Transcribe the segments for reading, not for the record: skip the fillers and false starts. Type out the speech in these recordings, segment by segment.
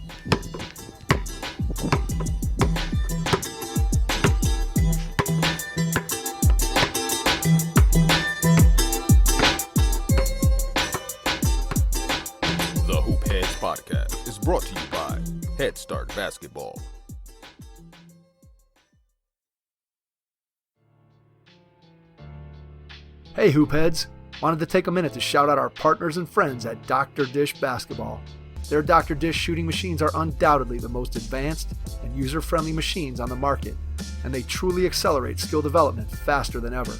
The Hoop Heads Podcast is brought to you by Head Start Basketball. Hey Hoop Heads! Wanted to take a minute to shout out our partners and friends at Dr. Dish Basketball. Their Dr. Dish shooting machines are undoubtedly the most advanced and user-friendly machines on the market, and they truly accelerate skill development faster than ever.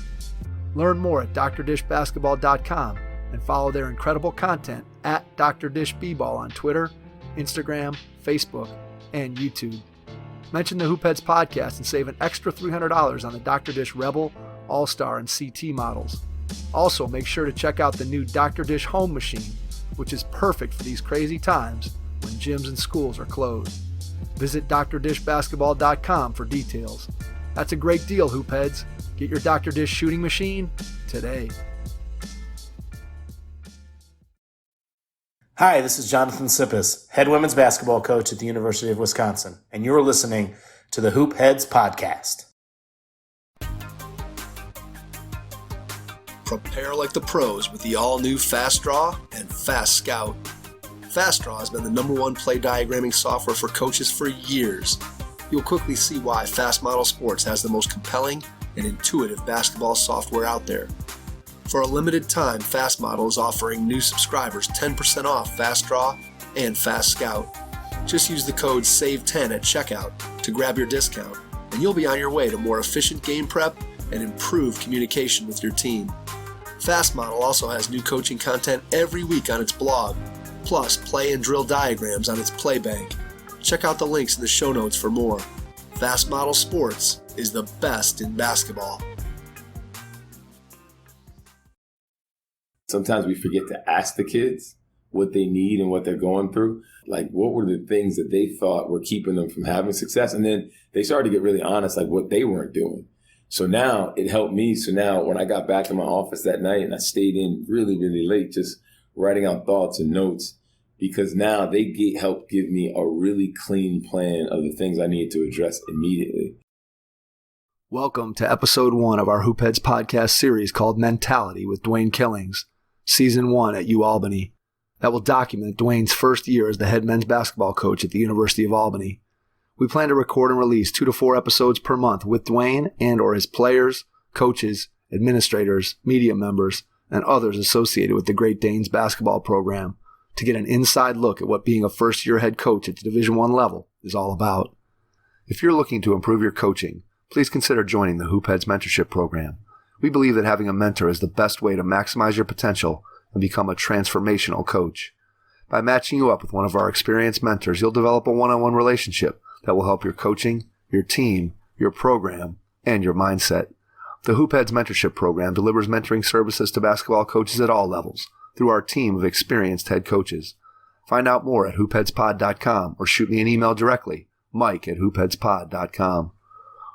Learn more at drdishbasketball.com and follow their incredible content at Dr. Dish B-Ball on Twitter, Instagram, Facebook, and YouTube. Mention the Hoop Heads Podcast and save an extra $300 on the Dr. Dish Rebel, All-Star, and CT models. Also, make sure to check out the new Dr. Dish Home Machine, which is perfect for these crazy times when gyms and schools are closed. Visit drdishbasketball.com for details. That's a great deal, Hoop Heads. Get your Dr. Dish shooting machine today. Hi, this is Jonathan Sippis, head women's basketball coach at the University of Wisconsin, and you're listening to the Hoop Heads Podcast. Prepare like the pros with the all-new Fast Draw and Fast Scout. Fast Draw has been the #1 play diagramming software for coaches for years. You'll quickly see why Fast Model Sports has the most compelling and intuitive basketball software out there. For a limited time, Fast Model is offering new subscribers 10% off Fast Draw and Fast Scout. Just use the code SAVE10 at checkout to grab your discount, and you'll be on your way to more efficient game prep and improved communication with your team. Fast Model also has new coaching content every week on its blog, plus play and drill diagrams on its play bank. Check out the links in the show notes for more. Fast Model Sports is the best in basketball. Sometimes we forget to ask the kids what they need and what they're going through. Like, what were the things that they thought were keeping them from having success? And then they started to get really honest, like what they weren't doing. So now it helped me. So now when I got back in my office that night and I stayed in really, really late, just writing out thoughts and notes, because now they help give me a really clean plan of the things I need to address immediately. Welcome to episode 1 of our Hoop Heads podcast series called Mentality with Dwayne Killings, season 1 at UAlbany. That will document Dwayne's first year as the head men's basketball coach at the University of Albany. We plan to record and release 2 to 4 episodes per month with Dwayne and or his players, coaches, administrators, media members, and others associated with the Great Danes basketball program to get an inside look at what being a first-year head coach at the Division I level is all about. If you're looking to improve your coaching, please consider joining the Hoop Heads Mentorship Program. We believe that having a mentor is the best way to maximize your potential and become a transformational coach. By matching you up with one of our experienced mentors, you'll develop a one-on-one relationship that will help your coaching, your team, your program, and your mindset. The Hoop Heads Mentorship Program delivers mentoring services to basketball coaches at all levels through our team of experienced head coaches. Find out more at hoopheadspod.com or shoot me an email directly, mike@hoopheadspod.com.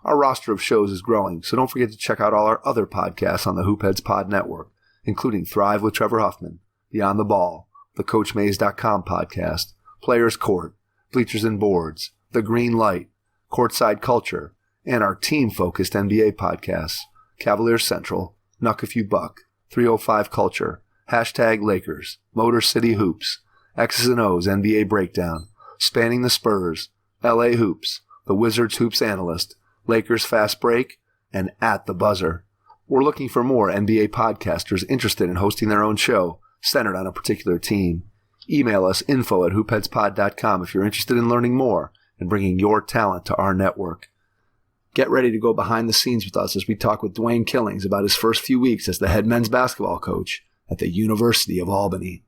Our roster of shows is growing, so don't forget to check out all our other podcasts on the Hoop Heads Pod Network, including Thrive with Trevor Huffman, Beyond the Ball, the CoachMaze.com podcast, Players Court, Bleachers and Boards, The Green Light, Courtside Culture, and our team-focused NBA podcasts, Cavaliers Central, Knuck If You Buck, 305 Culture, #Lakers, Motor City Hoops, X's and O's NBA Breakdown, Spanning the Spurs, LA Hoops, The Wizards Hoops Analyst, Lakers Fast Break, and At the Buzzer. We're looking for more NBA podcasters interested in hosting their own show centered on a particular team. Email us info@hoopheadspod.com if you're interested in learning more and bringing your talent to our network. Get ready to go behind the scenes with us as we talk with Dwayne Killings about his first few weeks as the head men's basketball coach at the University of Albany.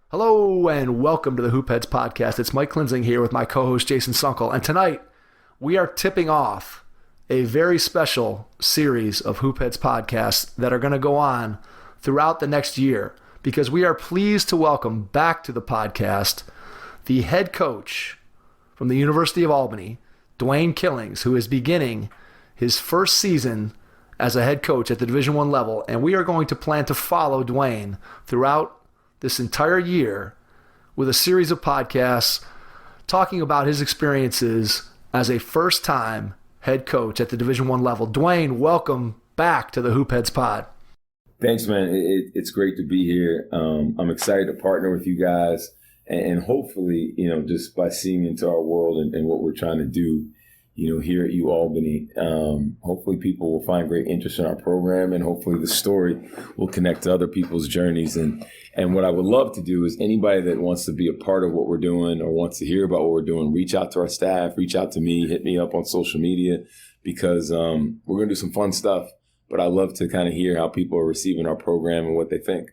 Hello and welcome to the Hoop Heads Podcast. It's Mike Klinzing here with my co-host Jason Sunkel, and tonight we are tipping off a very special series of Hoop Heads podcasts that are going to go on throughout the next year because we are pleased to welcome back to the podcast the head coach from the University of Albany, Dwayne Killings, who is beginning his first season as a head coach at the Division I level, and we are going to plan to follow Dwayne throughout this entire year with a series of podcasts talking about his experiences as a first-time head coach at the Division I level. Dwayne, welcome back to the Hoopheads Pod. Thanks, man. It's great to be here. I'm excited to partner with you guys, and hopefully, just by seeing into our world and what we're trying to do, here at UAlbany, hopefully people will find great interest in our program, and hopefully the story will connect to other people's journeys. And what I would love to do is anybody that wants to be a part of what we're doing or wants to hear about what we're doing, reach out to our staff, reach out to me, hit me up on social media, because we're going to do some fun stuff. But I love to kind of hear how people are receiving our program and what they think.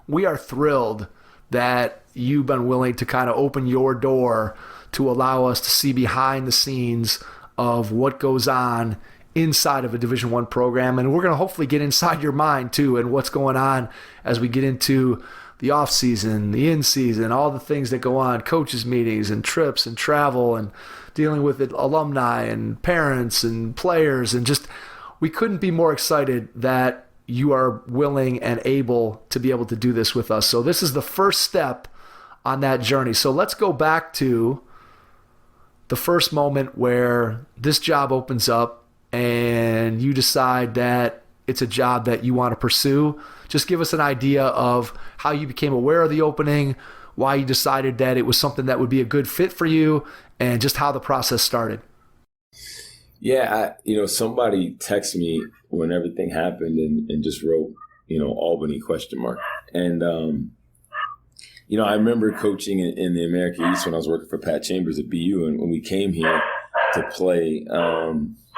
We are thrilled that you've been willing to kind of open your door to allow us to see behind the scenes of what goes on inside of a Division I program. And we're going to hopefully get inside your mind too, and what's going on as we get into the off season, the in season, all the things that go on, coaches meetings and trips and travel and dealing with alumni and parents and players. And just, we couldn't be more excited that you are willing and able to be able to do this with us. So this is the first step on that journey. So let's go back to the first moment where this job opens up and you decide that it's a job that you want to pursue. Just give us an idea of how you became aware of the opening, why you decided that it was something that would be a good fit for you, and just how the process started. Yeah, somebody texted me when everything happened and just wrote, Albany ? And, I remember coaching in the America East when I was working for Pat Chambers at BU. And when we came here to play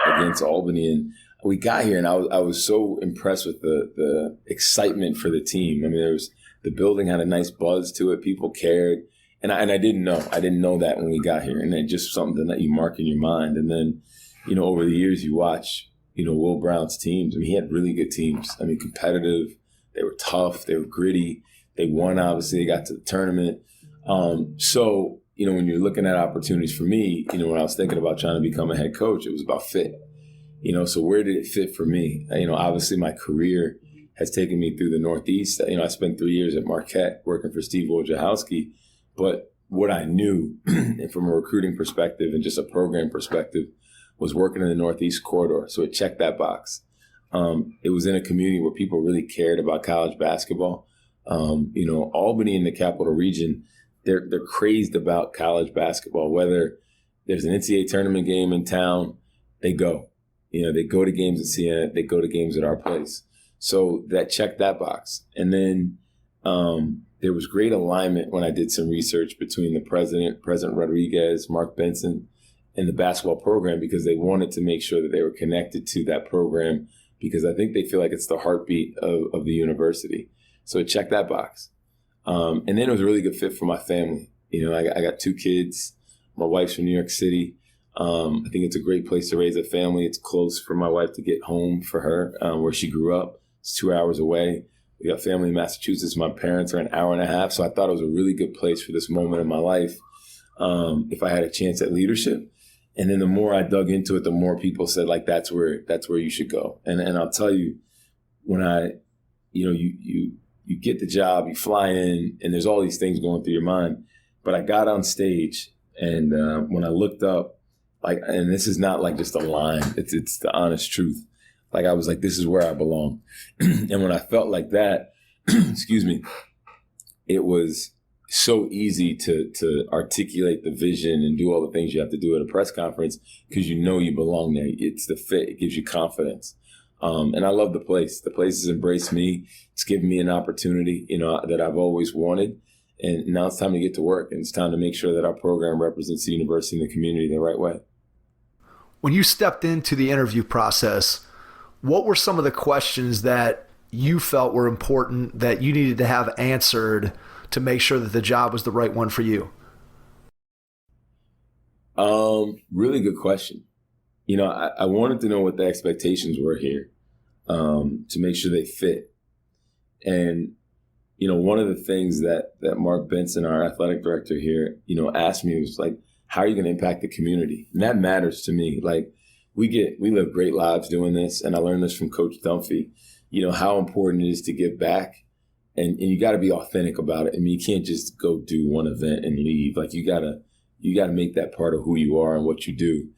against Albany, and we got here, and I was so impressed with the excitement for the team. I mean, the building had a nice buzz to it. People cared. And I didn't know. I didn't know that when we got here. And it's just something that you mark in your mind. And then, over the years you watch, Will Brown's teams. I mean, he had really good teams. I mean, competitive. They were tough. They were gritty. They won, obviously. They got to the tournament. So, when you're looking at opportunities for me, when I was thinking about trying to become a head coach, it was about fit. So where did it fit for me? Obviously my career has taken me through the Northeast. I spent 3 years at Marquette working for Steve Wojciechowski. But what I knew from a recruiting perspective and just a program perspective was working in the Northeast corridor. So it checked that box. It was in a community where people really cared about college basketball. Albany in the capital region, they're crazed about college basketball. Whether there's an NCAA tournament game in town, they go. They go to games at Siena, they go to games at our place. So that checked that box. And then there was great alignment when I did some research between the President Rodriguez, Mark Benson, and the basketball program, because they wanted to make sure that they were connected to that program, because I think they feel like it's the heartbeat of the university. So it checked that box. And then it was a really good fit for my family. I got 2 kids. My wife's from New York City. I think it's a great place to raise a family. It's close for my wife to get home for her, where she grew up. It's 2 hours away. We got family in Massachusetts. My parents are an hour and a half. So I thought it was a really good place for this moment in my life, if I had a chance at leadership. And then the more I dug into it, the more people said, like, that's where you should go. And I'll tell you, when you get the job, you fly in, and there's all these things going through your mind. But I got on stage, and when I looked up, and this is not like just a line, it's the honest truth. I was like, this is where I belong. And when I felt like that, excuse me, it was so easy to articulate the vision and do all the things you have to do at a press conference, because you belong there. It's the fit. It gives you confidence. And I love the place. The place has embraced me. It's given me an opportunity, that I've always wanted. And now it's time to get to work, and it's time to make sure that our program represents the university and the community the right way. When you stepped into the interview process, what were some of the questions that you felt were important that you needed to have answered to make sure that the job was the right one for you? Really good question. I wanted to know what the expectations were here, to make sure they fit. And, one of the things that Mark Benson, our athletic director here, asked me was like, how are you going to impact the community? And that matters to me. We live great lives doing this. And I learned this from Coach Dunphy, how important it is to give back. And you got to be authentic about it. I mean, you can't just go do one event and leave. You got to you got to make that part of who you are and what you do,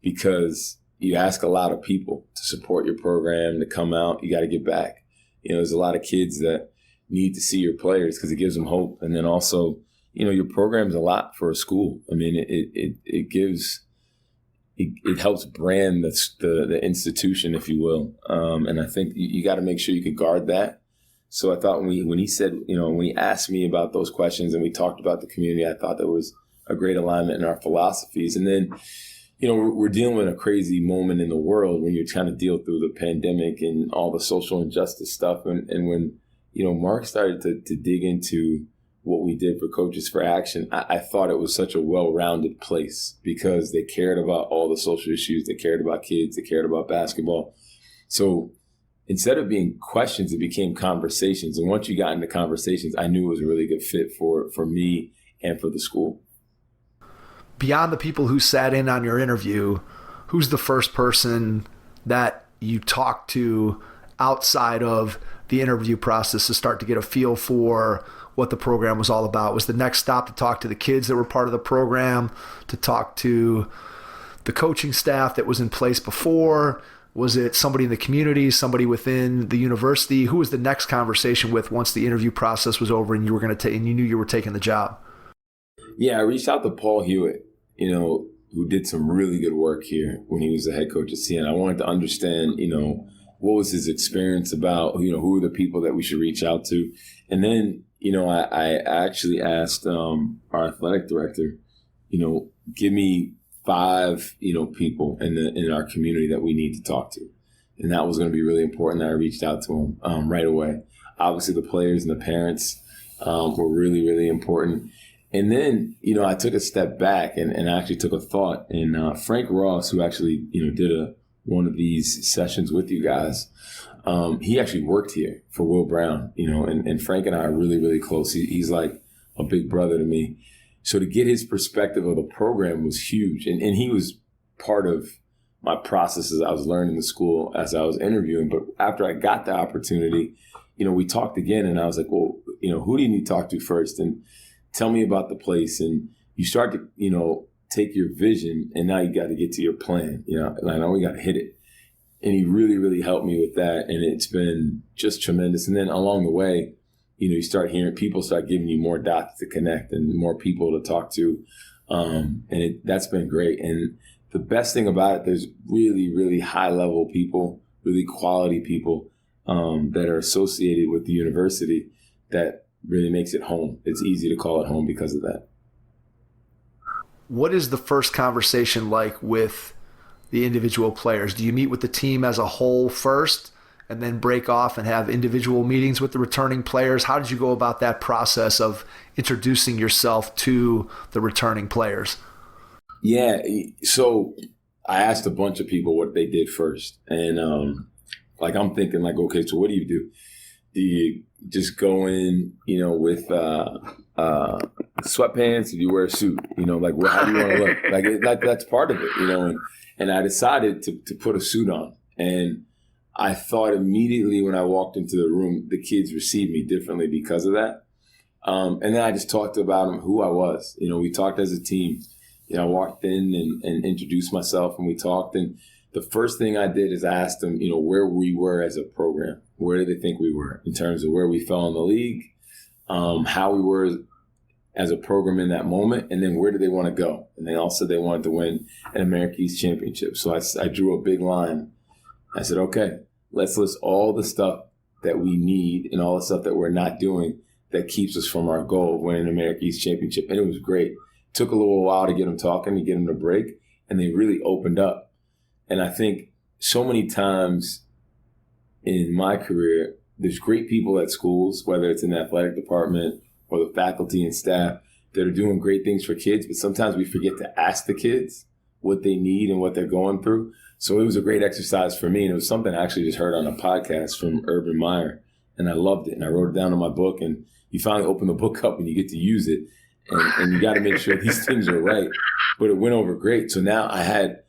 because you ask a lot of people to support your program, to come out. You got to give back. There's a lot of kids that need to see your players because it gives them hope. And then also, your program's a lot for a school. I mean, it helps brand the institution, if you will. And I think you got to make sure you can guard that. So I thought when he said, when he asked me about those questions and we talked about the community, I thought there was a great alignment in our philosophies. And then, we're dealing with a crazy moment in the world when you're trying to deal through the pandemic and all the social injustice stuff. And when, Mark started to dig into what we did for Coaches for Action, I thought it was such a well-rounded place because they cared about all the social issues. They cared about kids. They cared about basketball. So instead of being questions, it became conversations. And once you got into conversations, I knew it was a really good fit for me and for the school. Beyond the people who sat in on your interview, who's the first person that you talked to outside of the interview process to start to get a feel for what the program was all about? Was the next stop to talk to the kids that were part of the program, to talk to the coaching staff that was in place before? Was it somebody in the community, somebody within the university? Who was the next conversation with once the interview process was over and you were going to and you knew you were taking the job? Yeah, I reached out to Paul Hewitt, who did some really good work here when he was the head coach at CN. I wanted to understand, what was his experience about, who are the people that we should reach out to. And then, I actually asked our athletic director, give me 5, people in our community that we need to talk to. And that was going to be really important that I reached out to him right away. Obviously, the players and the parents were really, really important. And then, I took a step back and I actually took a thought. And Frank Ross, who actually, did one of these sessions with you guys, he actually worked here for Will Brown, and Frank and I are really, really close. He's like a big brother to me. So to get his perspective of the program was huge. And he was part of my process as I was learning the school, as I was interviewing. But after I got the opportunity, we talked again and I was like, well, who do you need to talk to first? And tell me about the place. And you start to, take your vision and now you got to get to your plan. I know we got to hit it. And he really, really helped me with that. And it's been just tremendous. And then along the way, you start hearing people start giving you more dots to connect and more people to talk to. And that's been great. And the best thing about it, there's really, really high level people, really quality people that are associated with the university that really makes it home. It's easy to call it home because of that. What is the first conversation like with the individual players? Do you meet with the team as a whole first and then break off and have individual meetings with the returning players? How did you go about that process of introducing yourself to the returning players? Yeah, so I asked a bunch of people what they did first. And I'm thinking okay, so what do? Do you just go in, with sweatpants? Do you wear a suit? How do you want to look? That's part of it, And I decided to put a suit on. And I thought immediately when I walked into the room, the kids received me differently because of that. And then I just talked about them, who I was. We talked as a team. I walked in and introduced myself and we talked. And the first thing I did is I asked them, where we were as a program. Where did they think we were in terms of where we fell in the league, how we were as a program in that moment, and then where do they want to go? And they all said they wanted to win an America East championship. So I drew a big line. I said, okay, let's list all the stuff that we need and all the stuff that we're not doing that keeps us from our goal of winning an America East championship. And it was great. Took a little while to get them talking, to get them to break, and they really opened up. And I think so many times in my career, there's great people at schools, whether it's in the athletic department or the faculty and staff, that are doing great things for kids, but sometimes we forget to ask the kids what they need and what they're going through. So it was a great exercise for me, and it was something I actually just heard on a podcast from Urban Meyer, and I loved it, and I wrote it down in my book, and you finally open the book up and you get to use it, and you got to make sure these things are right. But it went over great. So now I had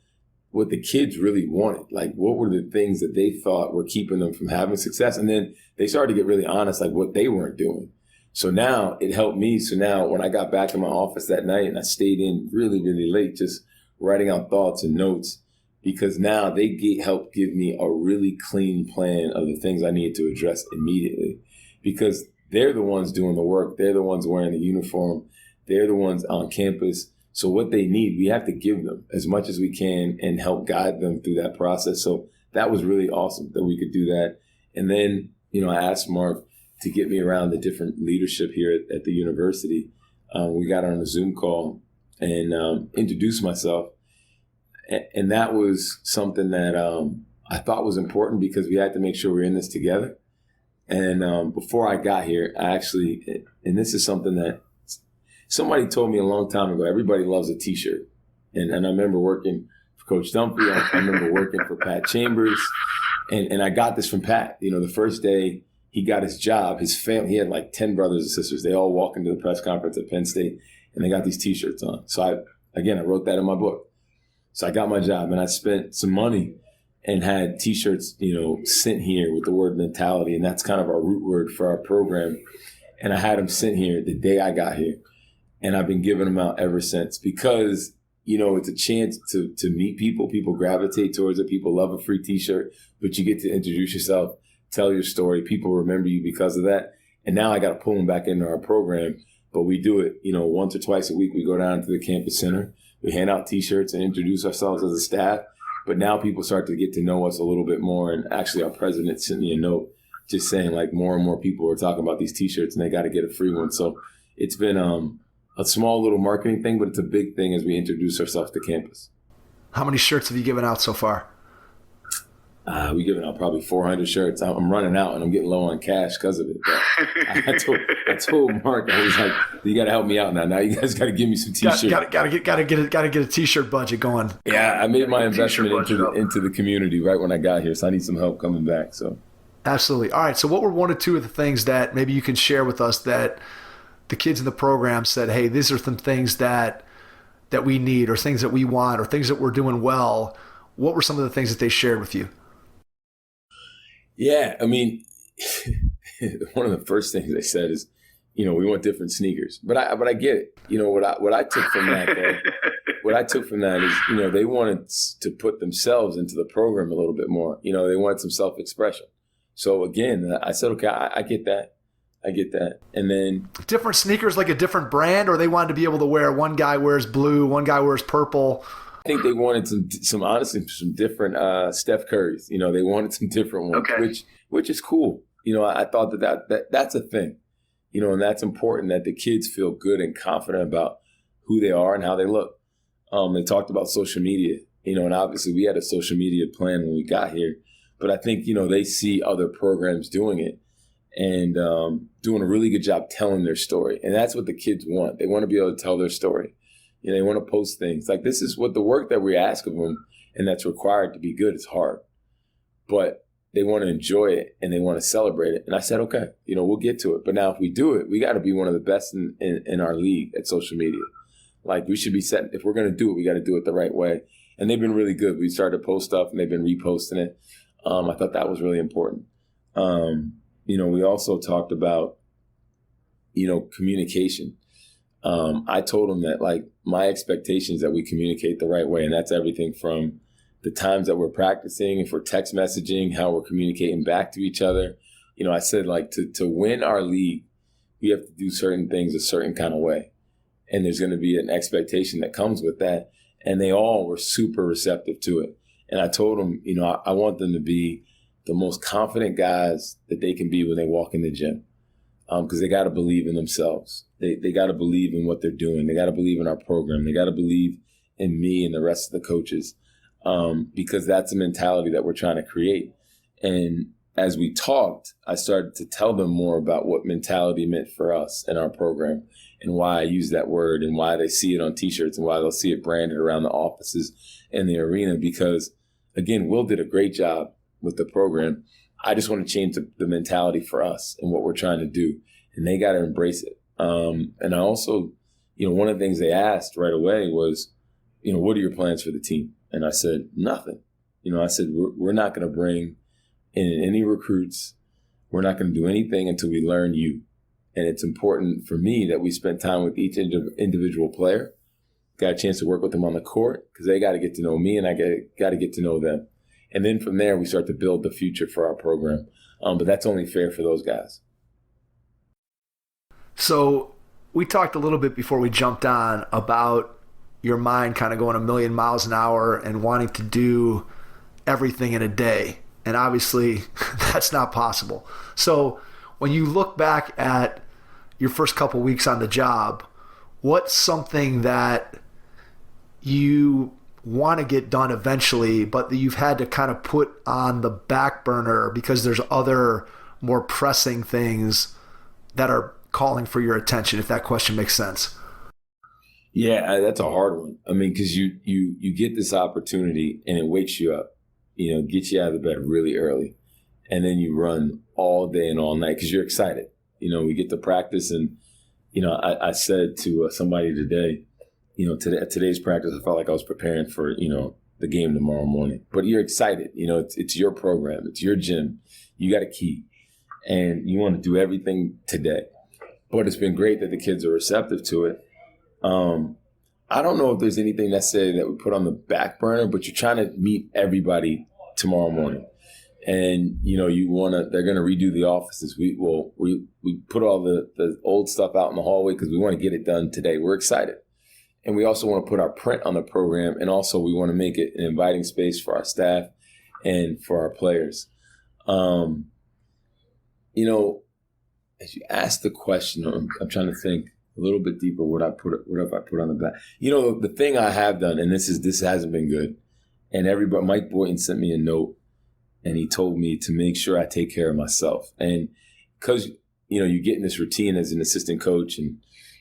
what the kids really wanted. What were the things that they thought were keeping them from having success? And then they started to get really honest, what they weren't doing. So now it helped me. So now when I got back in my office that night and I stayed in really, really late, just writing out thoughts and notes, because now they help give me a really clean plan of the things I need to address immediately, because they're the ones doing the work. They're the ones wearing the uniform. They're the ones on campus. So what they need, we have to give them as much as we can and help guide them through that process. So that was really awesome that we could do that. And then, I asked Mark to get me around the different leadership here at the university. We got on a Zoom call and introduced myself. And that was something that I thought was important, because we had to make sure we're in this together. And before I got here, and this is something that somebody told me a long time ago, everybody loves a T-shirt. And I remember working for Coach Dunphy. I remember working for Pat Chambers. And I got this from Pat. The first day he got his job, his family, he had like 10 brothers and sisters. They all walk into the press conference at Penn State, and they got these T-shirts on. So I wrote that in my book. So I got my job, and I spent some money and had T-shirts, sent here with the word mentality. And that's kind of our root word for our program. And I had them sent here the day I got here. And I've been giving them out ever since, because, it's a chance to meet people. People gravitate towards it. People love a free T-shirt, but you get to introduce yourself, tell your story. People remember you because of that. And now I got to pull them back into our program. But we do it, once or twice a week. We go down to the campus center. We hand out T-shirts and introduce ourselves as a staff. But now people start to get to know us a little bit more. And actually, our president sent me a note just saying, like, more and more people are talking about these T-shirts and they got to get a free one. So it's been a small little marketing thing, but it's a big thing as we introduce ourselves to campus. How many shirts have you given out so far? We've given out probably 400 shirts. I'm running out and I'm getting low on cash because of it. But I told Mark, I was like, you got to help me out now. Now you guys got to give me some T-shirts. Got to get a T-shirt budget going. Yeah, I made my investment into the community right when I got here, so I need some help coming back. So absolutely. All right. So what were one or two of the things that maybe you can share with us that the kids in the program said, hey, these are some things that we need, or things that we want, or things that we're doing well? What were some of the things that they shared with you? Yeah, I mean, one of the first things they said is, we want different sneakers. But I get it. What I took from that, though, is, they wanted to put themselves into the program a little bit more. They wanted some self-expression. So again, I said, okay, I get that. And then different sneakers, like a different brand, or they wanted to be able to wear, one guy wears blue, one guy wears purple. I think they wanted some different Steph Currys. They wanted some different ones, okay. which is cool. I thought that's a thing, and that's important, that the kids feel good and confident about who they are and how they look. They talked about social media, and obviously we had a social media plan when we got here, but I think, they see other programs doing it and doing a really good job telling their story. And that's what the kids want. They want to be able to tell their story. They want to post things. Like, this is what the work that we ask of them, and that's required to be good. It's hard. But they want to enjoy it, and they want to celebrate it. And I said, okay, we'll get to it. But now if we do it, we got to be one of the best in our league at social media. Like, we should be set. If we're going to do it, we got to do it the right way. And they've been really good. We started to post stuff, and they've been reposting it. I thought that was really important. We also talked about, communication. I told them that, like, my expectation is that we communicate the right way. And that's everything from the times that we're practicing, if we're text messaging, how we're communicating back to each other. I said, like, to win our league, we have to do certain things a certain kind of way. And there's going to be an expectation that comes with that. And they all were super receptive to it. And I told them, I want them to be the most confident guys that they can be when they walk in the gym. Because they got to believe in themselves. They got to believe in what they're doing. They got to believe in our program. They got to believe in me and the rest of the coaches, because that's the mentality that we're trying to create. And as we talked, I started to tell them more about what mentality meant for us in our program, and why I use that word, and why they see it on T-shirts, and why they'll see it branded around the offices and the arena. Because, again, Will did a great job with the program. I just want to change the mentality for us and what we're trying to do. And they got to embrace it. And I also, one of the things they asked right away was, what are your plans for the team? And I said, nothing. I said, we're not going to bring in any recruits. We're not going to do anything until we learn you. And it's important for me that we spend time with each individual player. Got a chance to work with them on the court because they got to get to know me and I got to get to know them. And then from there, we start to build the future for our program. But that's only fair for those guys. So we talked a little bit before we jumped on about your mind kind of going a million miles an hour and wanting to do everything in a day. And obviously that's not possible. So when you look back at your first couple weeks on the job, what's something that you want to get done eventually, but that you've had to kind of put on the back burner because there's other more pressing things that are calling for your attention, if that question makes sense? Yeah, that's a hard one. I mean, because you get this opportunity and it wakes you up, gets you out of the bed really early. And then you run all day and all night because you're excited. We get to practice. And, I said to somebody today, today's practice, I felt like I was preparing for, the game tomorrow morning. But you're excited. It's your program. It's your gym. You got a key. And you want to do everything today. But it's been great that the kids are receptive to it. I don't know if there's anything necessarily that we put on the back burner, but you're trying to meet everybody tomorrow morning. And, they're going to redo the offices. We put all the old stuff out in the hallway because we want to get it done today. We're excited. And we also want to put our print on the program. And also we want to make it an inviting space for our staff and for our players. As you ask the question, I'm trying to think a little bit deeper. What have I put on the back? The thing I have done, and this hasn't been good. And Mike Boynton sent me a note, and he told me to make sure I take care of myself. And because you get in this routine as an assistant coach, and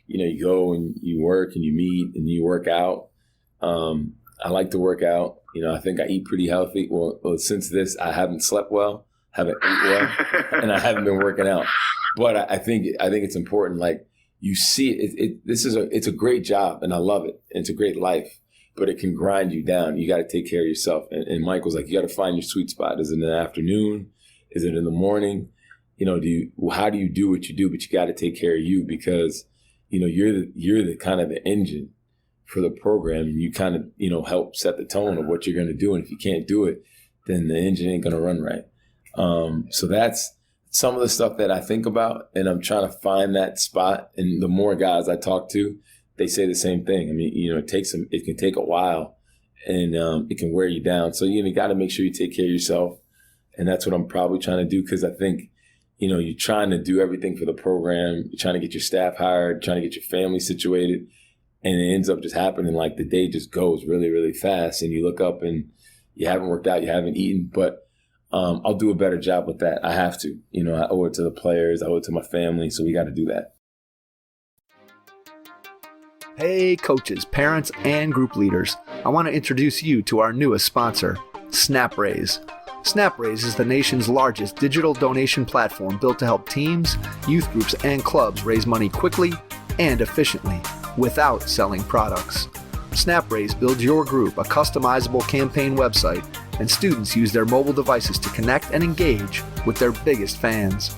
you go and you work and you meet and you work out. I like to work out. I think I eat pretty healthy. Well, since this, I haven't slept well, haven't ate well, and I haven't been working out. But I think it's important. Like you see it's a great job and I love it. And it's a great life, but it can grind you down. You got to take care of yourself. And Michael's like, you got to find your sweet spot. Is it in the afternoon? Is it in the morning? How do you do what you do? But you got to take care of you because, you're the kind of the engine for the program. And you kind of, help set the tone of what you're going to do. And if you can't do it, then the engine ain't going to run right. So that's some of the stuff that I think about, and I'm trying to find that spot. And the more guys I talk to, they say the same thing. I mean, it can take a while, and it can wear you down. So you got to make sure you take care of yourself, and that's what I'm probably trying to do because I think, you're trying to do everything for the program. You're trying to get your staff hired, trying to get your family situated, and it ends up just happening like the day just goes really, really fast, and you look up and you haven't worked out, you haven't eaten, but I'll do a better job with that. I have to. I owe it to the players. I owe it to my family. So we got to do that. Hey, coaches, parents, and group leaders. I want to introduce you to our newest sponsor, SnapRaise. SnapRaise is the nation's largest digital donation platform built to help teams, youth groups, and clubs raise money quickly and efficiently without selling products. SnapRaise builds your group a customizable campaign website, and students use their mobile devices to connect and engage with their biggest fans.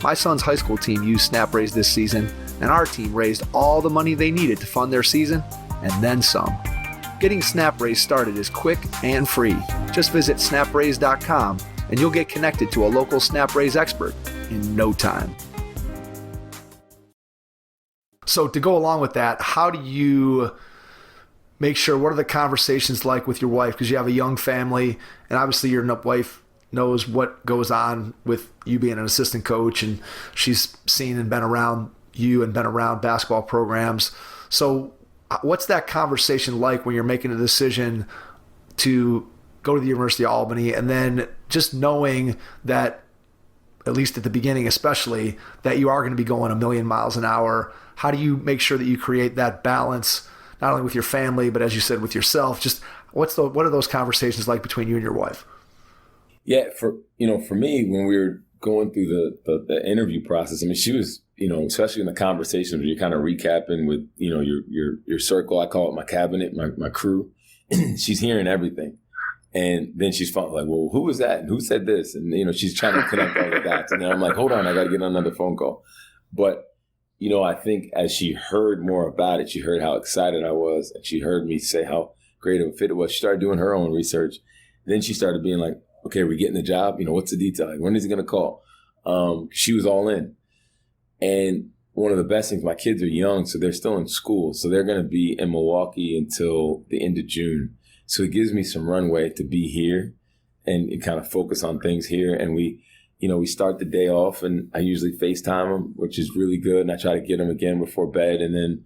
My son's high school team used SnapRaise this season, and our team raised all the money they needed to fund their season, and then some. Getting SnapRaise started is quick and free. Just visit snapraise.com, and you'll get connected to a local SnapRaise expert in no time. So to go along with that, how do you make sure, what are the conversations like with your wife? Because you have a young family, and obviously your wife knows what goes on with you being an assistant coach, and she's seen and been around you and been around basketball programs. So what's that conversation like when you're making a decision to go to the University of Albany, and then just knowing that, at least at the beginning especially, that you are going to be going a million miles an hour? How do you make sure that you create that balance, not only with your family, but as you said, with yourself? Just what are those conversations like between you and your wife? Yeah, for me, when we were going through the interview process, I mean, she was, especially in the conversations where you're kind of recapping with, your circle. I call it my cabinet, my crew. She's hearing everything. And then she's finally like, well, who was that? And who said this? And, she's trying to connect all the dots. And then I'm like, hold on, I got to get on another phone call. But I think as she heard more about it, she heard how excited I was, and she heard me say how great of a fit it was. She started doing her own research. Then she started being like, okay, we're getting the job. What's the detail? Like, when is he going to call? She was all in. And one of the best things, my kids are young, so they're still in school. So they're going to be in Milwaukee until the end of June. So it gives me some runway to be here and kind of focus on things here. And we start the day off, and I usually FaceTime them, which is really good. And I try to get them again before bed. And then,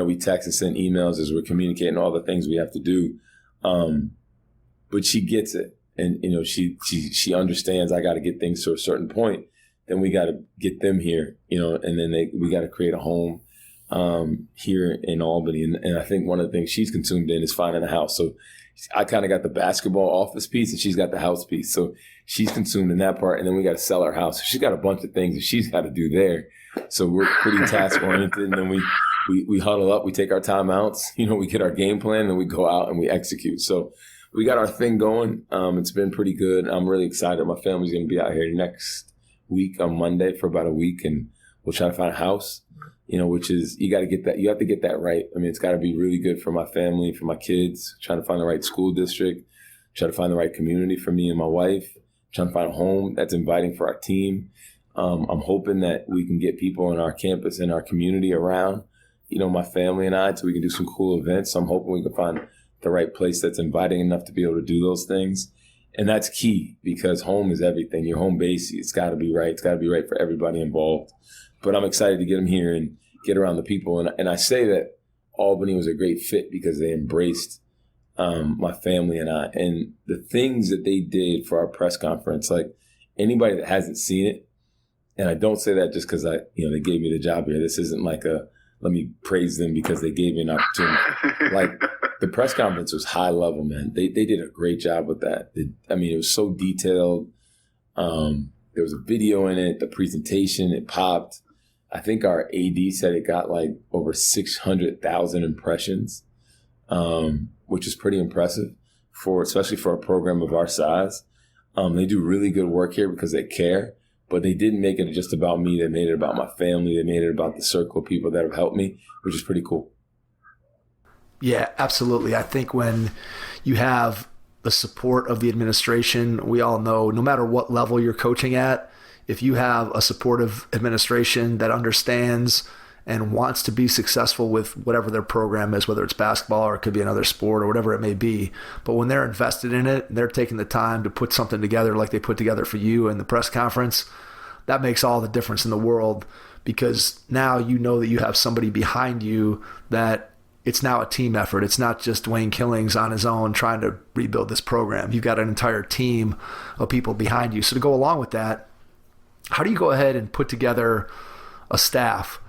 we text and send emails as we're communicating all the things we have to do. But she gets it. And, she understands I got to get things to a certain point. Then we got to get them here, and then we got to create a home here in Albany. And I think one of the things she's consumed in is finding a house. So I kind of got the basketball office piece, and she's got the house piece. So she's consumed in that part. And then we got to sell our house. So she's got a bunch of things that she's got to do there. So we're pretty task oriented. And then we huddle up, we take our timeouts, we get our game plan, and we go out and we execute. So we got our thing going. It's been pretty good. I'm really excited. My family's going to be out here next week on Monday for about a week, and we'll try to find a house, which is, you have to get that right. I mean, it's got to be really good for my family, for my kids, trying to find the right school district, try to find the right community for me and my wife, trying to find a home that's inviting for our team. I'm hoping that we can get people in our campus and our community around, my family and I, so we can do some cool events. So I'm hoping we can find the right place that's inviting enough to be able to do those things. And that's key, because home is everything. Your home base, it's got to be right. It's got to be right for everybody involved. But I'm excited to get them here and get around the people. And I say that Albany was a great fit because they embraced my family and I. And the things that they did for our press conference, like anybody that hasn't seen it, and I don't say that just because they gave me the job here. This isn't like let me praise them because they gave me an opportunity. Like, the press conference was high level, man. They did a great job with that. It was so detailed. There was a video in it, the presentation, it popped. I think our AD said it got like over 600,000 impressions, which is pretty impressive especially for a program of our size. They do really good work here because they care, but they didn't make it just about me. They made it about my family. They made it about the circle of people that have helped me, which is pretty cool. Yeah, absolutely. I think when you have the support of the administration, we all know no matter what level you're coaching at, if you have a supportive administration that understands and wants to be successful with whatever their program is, whether it's basketball or it could be another sport or whatever it may be, but when they're invested in it, they're taking the time to put something together like they put together for you in the press conference, that makes all the difference in the world, because now you know that you have somebody behind you that it's now a team effort. It's not just Dwayne Killings on his own trying to rebuild this program. You've got an entire to people behind you. So to go along with that, how do you go ahead and put together a staff?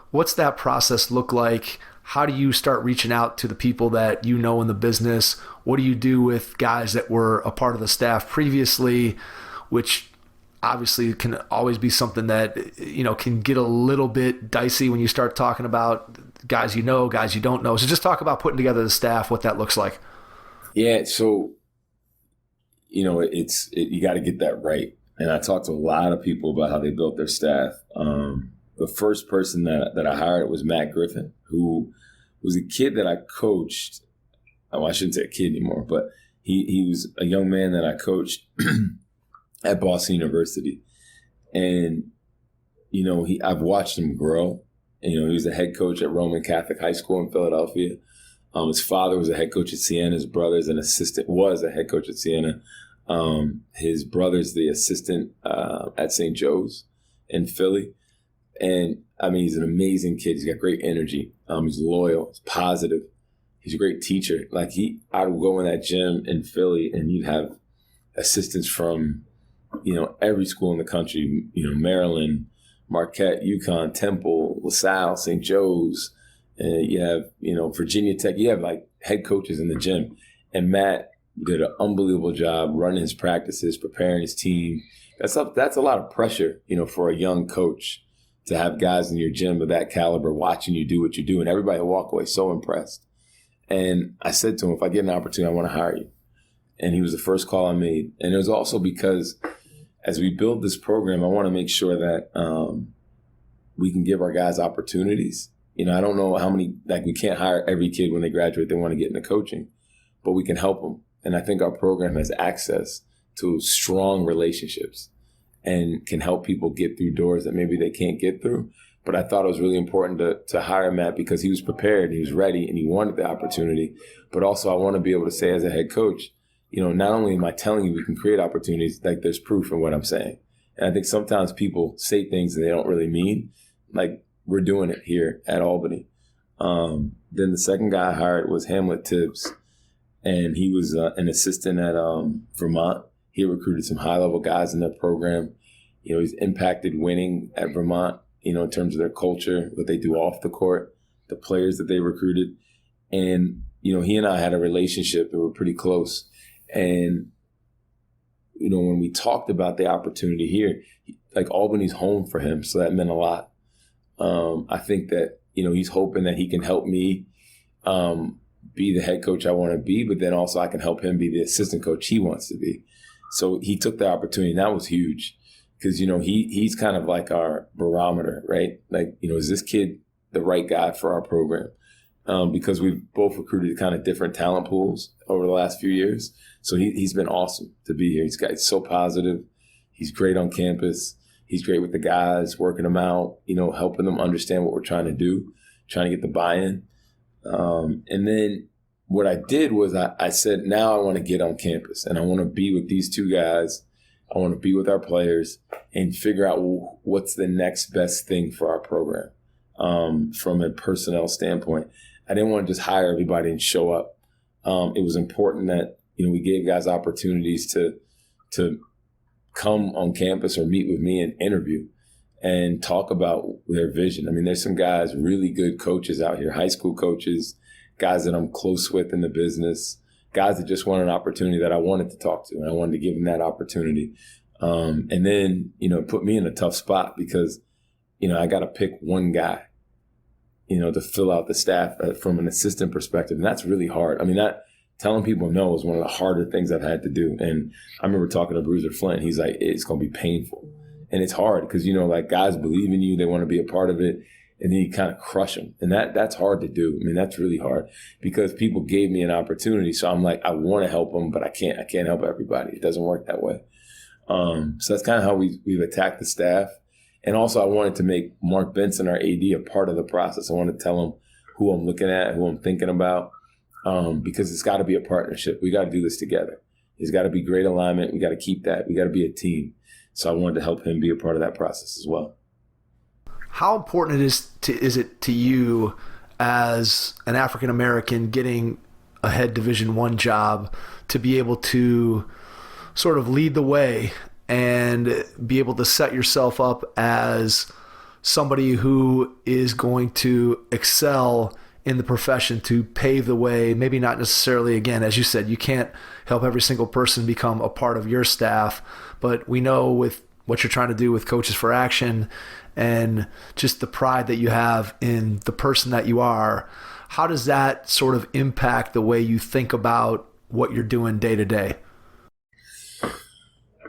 What's that process look like? How do you start reaching out to the people that you know in the business? What do you do with guys that were a part of the staff previously, which obviously can always be something that, can get a little bit dicey when you start talking about guys guys you don't know. So just talk about putting together the staff, what that looks like. Yeah, so, you got to get that right. And I talked to a lot of people about how they built their staff. The first person that I hired was Matt Griffin, who was a kid that I coached. Oh, I shouldn't say a kid anymore, but he was a young man that I coached at Boston University. And, I've watched him grow. And, he was a head coach at Roman Catholic High School in Philadelphia. His father was a head coach at Siena. His brother's was a head coach at Siena. His brother's the assistant at St. Joe's in Philly. And, he's an amazing kid. He's got great energy. He's loyal. He's positive. He's a great teacher. I would go in that gym in Philly, and you'd have assistants from, every school in the country, Maryland, Marquette, UConn, Temple, LaSalle, St. Joe's, and you have, Virginia Tech. You have head coaches in the gym. And Matt did an unbelievable job running his practices, preparing his team. That's a lot of pressure, for a young coach to have guys in your gym of that caliber watching you do what you do. And everybody will walk away so impressed. And I said to him, if I get an opportunity, I want to hire you. And he was the first call I made. And it was also because as we build this program, I want to make sure that we can give our guys opportunities. You know, I don't know how many, like we can't hire every kid when they graduate, they want to get into coaching, but we can help them. And I think our program has access to strong relationships and can help people get through doors that maybe they can't get through. But I thought it was really important to hire Matt because he was prepared, he was ready, and he wanted the opportunity. But also I want to be able to say as a head coach, you know, not only am I telling you we can create opportunities, like there's proof in what I'm saying. And I think sometimes people say things that they don't really mean. Like we're doing it here at Albany. Then the second guy I hired was Hamlet Tibbs, and he was an assistant at Vermont. He recruited some high-level guys in their program. You know, he's impacted winning at Vermont, you know, in terms of their culture, what they do off the court, the players that they recruited. And, you know, he and I had a relationship that were pretty close. And, you know, when we talked about the opportunity here, like Albany's home for him, so that meant a lot. I think that, you know, he's hoping that he can help me be the head coach I want to be, but then also I can help him be the assistant coach he wants to be. So he took the opportunity, and that was huge because, you know, he's kind of like our barometer, right? Like, you know, is this kid the right guy for our program? Because we've both recruited kind of different talent pools over the last few years. So he's been awesome to be here. He's so positive. He's great on campus. He's great with the guys, working them out, you know, helping them understand what we're trying to do, trying to get the buy-in. And then what I did was I said, now I want to get on campus and I want to be with these two guys. I want to be with our players and figure out what's the next best thing for our program from a personnel standpoint. I didn't want to just hire everybody and show up. It was important that, you know, we gave guys opportunities to come on campus or meet with me and interview and talk about their vision. I mean, there's some guys, really good coaches out here, high school coaches, guys that I'm close with in the business, guys that just want an opportunity that I wanted to talk to, and I wanted to give them that opportunity. And then, you know, it put me in a tough spot because, you know, I got to pick one guy, you know, to fill out the staff from an assistant perspective. And that's really hard. I mean, telling people no is one of the harder things I've had to do. And I remember talking to Bruiser Flint. He's like, it's going to be painful. And it's hard because, you know, like guys believe in you. They want to be a part of it. And then you kind of crush them. And that's hard to do. I mean, that's really hard because people gave me an opportunity. So I'm like, I want to help them, but I can't help everybody. It doesn't work that way. So that's kind of how we've attacked the staff. And also I wanted to make Mark Benson, our AD, a part of the process. I want to tell him who I'm looking at, who I'm thinking about, because it's got to be a partnership. We got to do this together. It's got to be great alignment. We got to keep that. We got to be a team. So I wanted to help him be a part of that process as well. How important is it to you as an African American getting a head Division I job to be able to sort of lead the way and be able to set yourself up as somebody who is going to excel in the profession, to pave the way? Maybe not necessarily, again, as you said, you can't help every single person become a part of your staff, but we know with what you're trying to do with Coaches for Action and just the pride that you have in the person that you are, how does that sort of impact the way you think about what you're doing day to day?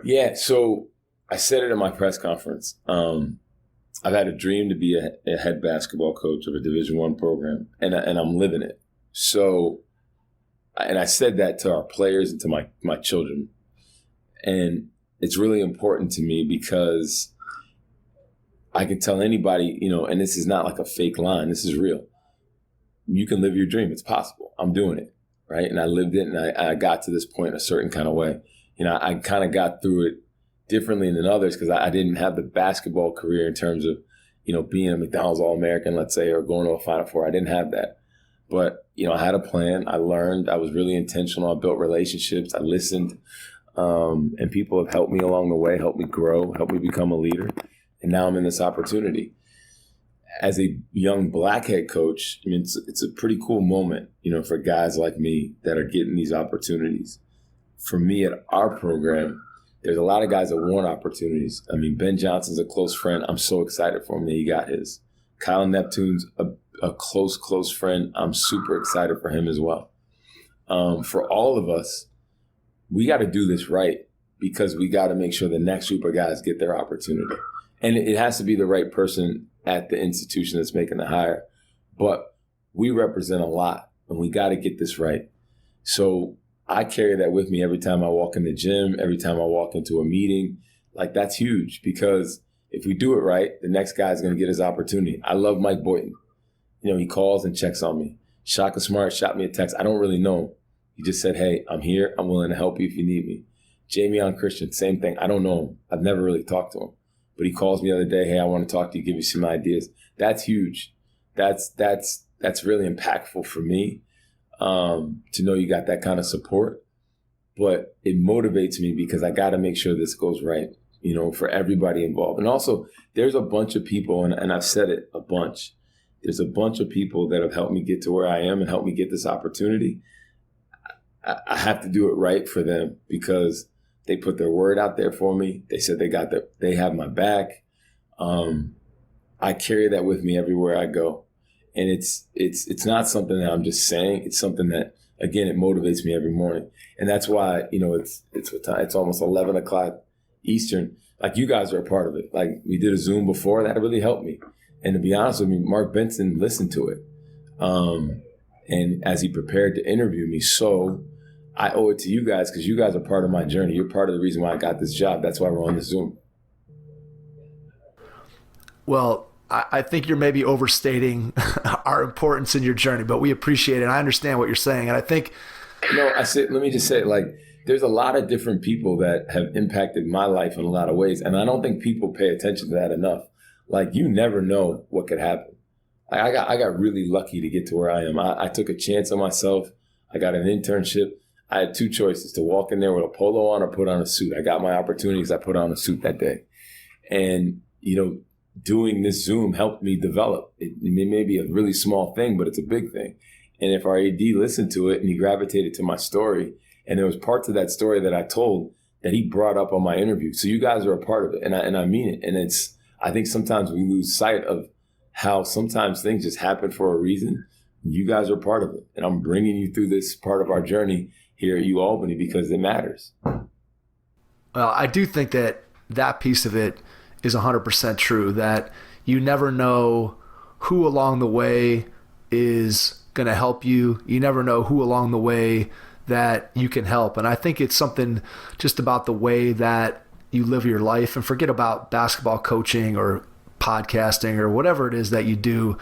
Yeah, so I said it at my press conference. I've had a dream to be a head basketball coach of a Division I program, and I'm living it. So, and I said that to our players and to my children. And it's really important to me because I can tell anybody, you know, and this is not like a fake line, this is real. You can live your dream, it's possible. I'm doing it, right? And I lived it, and I got to this point in a certain kind of way. You know, I kind of got through it differently than others because I didn't have the basketball career in terms of, you know, being a McDonald's All-American, let's say, or going to a Final Four. I didn't have that. But, you know, I had a plan. I learned. I was really intentional. I built relationships. I listened. And people have helped me along the way, helped me grow, helped me become a leader. And now I'm in this opportunity. As a young black head coach, I mean, it's a pretty cool moment, you know, for guys like me that are getting these opportunities. For me at our program, there's a lot of guys that want opportunities. I mean, Ben Johnson's a close friend. I'm so excited for him that he got his. Kyle Neptune's a close friend. I'm super excited for him as well. For all of us, we got to do this right because we got to make sure the next group of guys get their opportunity. And it has to be the right person at the institution that's making the hire, but we represent a lot and we got to get this right. So I carry that with me every time I walk in the gym, every time I walk into a meeting. Like, that's huge, because if we do it right, the next guy's going to get his opportunity. I love Mike Boynton. He calls and checks on me. Shaka Smart shot me a text. I don't really know him. He just said, hey, I'm here. I'm willing to help you if you need me. Jamie Christian, same thing. I don't know him. I've never really talked to him. But he calls me the other day, hey, I want to talk to you, give you some ideas. That's huge. That's really impactful for me, to know you got that kind of support. But it motivates me because I got to make sure this goes right, for everybody involved. And also, there's a bunch of people, and I've said it a bunch, there's a bunch of people that have helped me get to where I am and helped me get this opportunity. I have to do it right for them because they put their word out there for me. They said they have my back. I carry that with me everywhere I go. And it's not something that I'm just saying. It's something that, again, it motivates me every morning. And that's why, it's almost 11 o'clock Eastern. Like, you guys are a part of it. Like, we did a Zoom before, that really helped me. And to be honest with me, Mark Benson listened to it. And as he prepared to interview me. So I owe it to you guys because you guys are part of my journey. You're part of the reason why I got this job. That's why we're on the Zoom. Well, I think you're maybe overstating our importance in your journey, but we appreciate it. I understand what you're saying. And I think, let me just say, there's a lot of different people that have impacted my life in a lot of ways. And I don't think people pay attention to that enough. You never know what could happen. I got really lucky to get to where I am. I took a chance on myself. I got an internship. I had two choices: to walk in there with a polo on or put on a suit. I got my opportunities. I put on a suit that day. And, doing this Zoom helped me develop. It may be a really small thing, but it's a big thing. And if our AD listened to it and he gravitated to my story, and there was parts of that story that I told that he brought up on my interview. So you guys are a part of it, and I mean it. And I think sometimes we lose sight of how sometimes things just happen for a reason. You guys are part of it. And I'm bringing you through this part of our journey here at UAlbany because it matters. Well, I do think that piece of it is 100% true, that you never know who along the way is going to help you. You never know who along the way that you can help. And I think it's something just about the way that you live your life, and forget about basketball coaching or podcasting or whatever it is that you do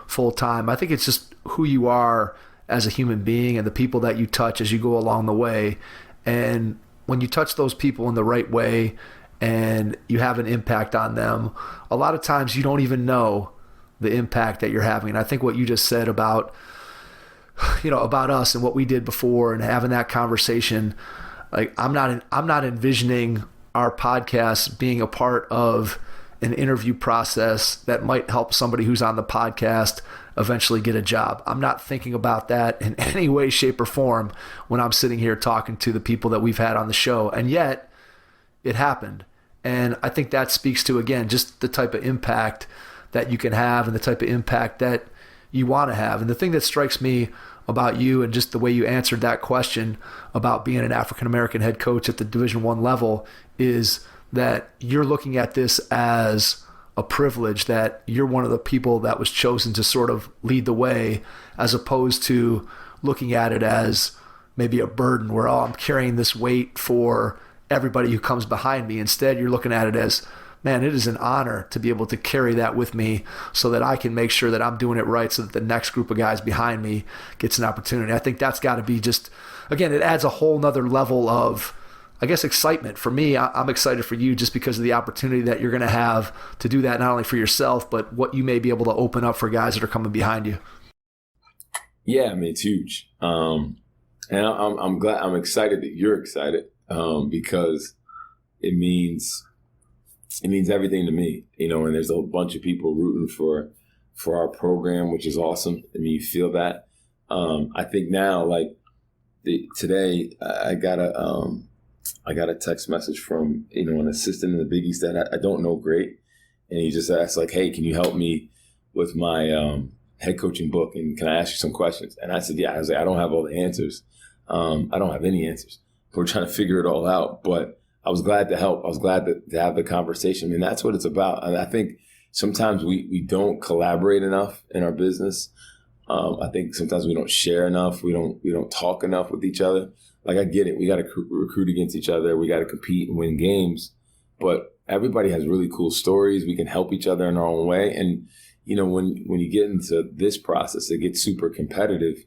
full time. I think it's just who you are as a human being and the people that you touch as you go along the way. And when you touch those people in the right way and you have an impact on them, a lot of times you don't even know the impact that you're having. And I think what you just said about us and what we did before and having that conversation, I'm not envisioning our podcast being a part of an interview process that might help somebody who's on the podcast eventually get a job. I'm not thinking about that in any way, shape, or form when I'm sitting here talking to the people that we've had on the show. And yet it happened. And I think that speaks to, again, just the type of impact that you can have and the type of impact that you want to have. And the thing that strikes me about you and just the way you answered that question about being an African-American head coach at the Division I level is that you're looking at this as a privilege, that you're one of the people that was chosen to sort of lead the way, as opposed to looking at it as maybe a burden where, I'm carrying this weight for everybody who comes behind me. Instead, you're looking at it as, man, it is an honor to be able to carry that with me so that I can make sure that I'm doing it right so that the next group of guys behind me gets an opportunity. I think that's got to be just, again, it adds a whole nother level of, I guess, excitement. For me, I'm excited for you just because of the opportunity that you're going to have to do that, not only for yourself, but what you may be able to open up for guys that are coming behind you. Yeah, I mean, it's huge. And I'm excited that you're excited because it means everything to me, and there's a bunch of people rooting for our program, which is awesome. I mean, you feel that. I think now, today I got a text message from, an assistant in the Big East that I don't know great. And he just asked, hey, can you help me with my head coaching book? And can I ask you some questions? And I said, yeah. I was like, I don't have all the answers. I don't have any answers. We're trying to figure it all out. But I was glad to help. I was glad to have the conversation. I mean, that's what it's about. And I think sometimes we don't collaborate enough in our business. I think sometimes we don't share enough. We don't talk enough with each other. Like, I get it. We got to recruit against each other. We got to compete and win games. But everybody has really cool stories. We can help each other in our own way. And, when you get into this process, it gets super competitive.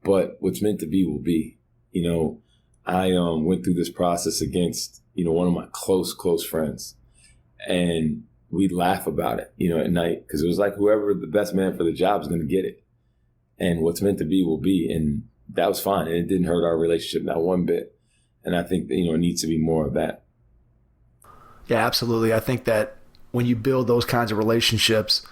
But what's meant to be will be. I went through this process against, one of my close friends. And we'd laugh about it, at night. Because it was like whoever the best man for the job is going to get it. And what's meant to be will be. And that was fine. And it didn't hurt our relationship, not one bit. And I think that, it needs to be more of that. Yeah, absolutely. I think that when you build those kinds of relationships,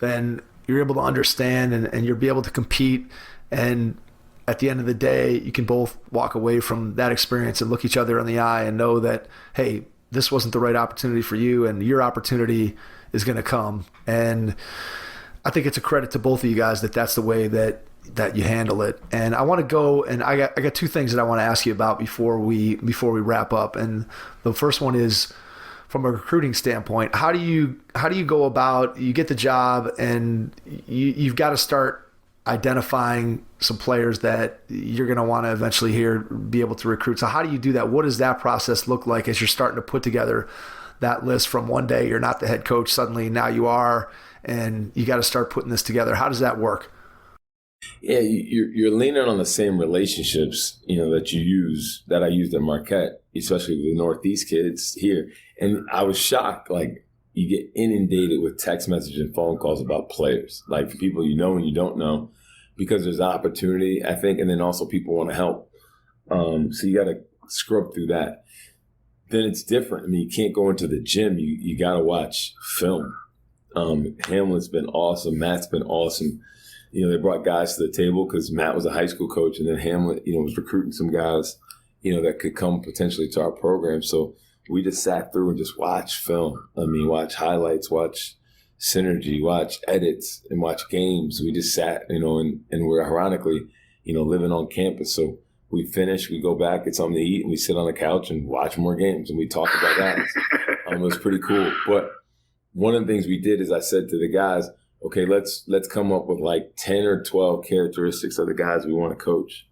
then you're able to understand and you'll be able to compete. And at the end of the day, you can both walk away from that experience and look each other in the eye and know that, hey, this wasn't the right opportunity for you and your opportunity is going to come. And I think it's a credit to both of you guys that that's the way that you handle it. And I want to go, and I got two things that I want to ask you about before we wrap up. And the first one is, from a recruiting standpoint, how do you go about, you get the job and you've got to start identifying some players that you're going to want to eventually be able to recruit. So how do you do that? What does that process look like as you're starting to put together that list from one day you're not the head coach, suddenly now you are, and you got to start putting this together? How does that work? Yeah, you're leaning on the same relationships, that I used at Marquette, especially with the Northeast kids here. And I was shocked, like, you get inundated with text messages and phone calls about players, like for people you know and you don't know, because there's opportunity, I think, and then also people want to help. So you got to scrub through that. Then it's different. I mean, you can't go into the gym. You got to watch film. Hamlin's been awesome. Matt's been awesome. They brought guys to the table because Matt was a high school coach, and then Hamlin, was recruiting some guys, that could come potentially to our program. So we just sat through and just watched film. I mean, watch highlights, watch synergy, watch edits, and watch games. We just sat, and we're ironically, living on campus. So we finish, we go back, get something to eat, and we sit on the couch and watch more games, and we talk about that. It was pretty cool. But one of the things we did is I said to the guys, okay, let's come up with like 10 or 12 characteristics of the guys we want to coach.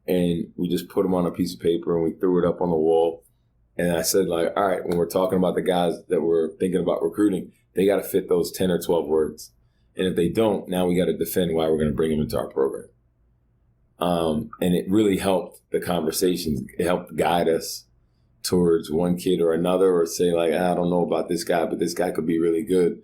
And we just put them on a piece of paper and we threw it up on the wall. And I said, like, all right, when we're talking about the guys that we're thinking about recruiting, they got to fit those 10 or 12 words. And if they don't, now we got to defend why we're going to bring them into our program. And it really helped the conversations. It helped guide us towards one kid or another, or say like, I don't know about this guy, but this guy could be really good.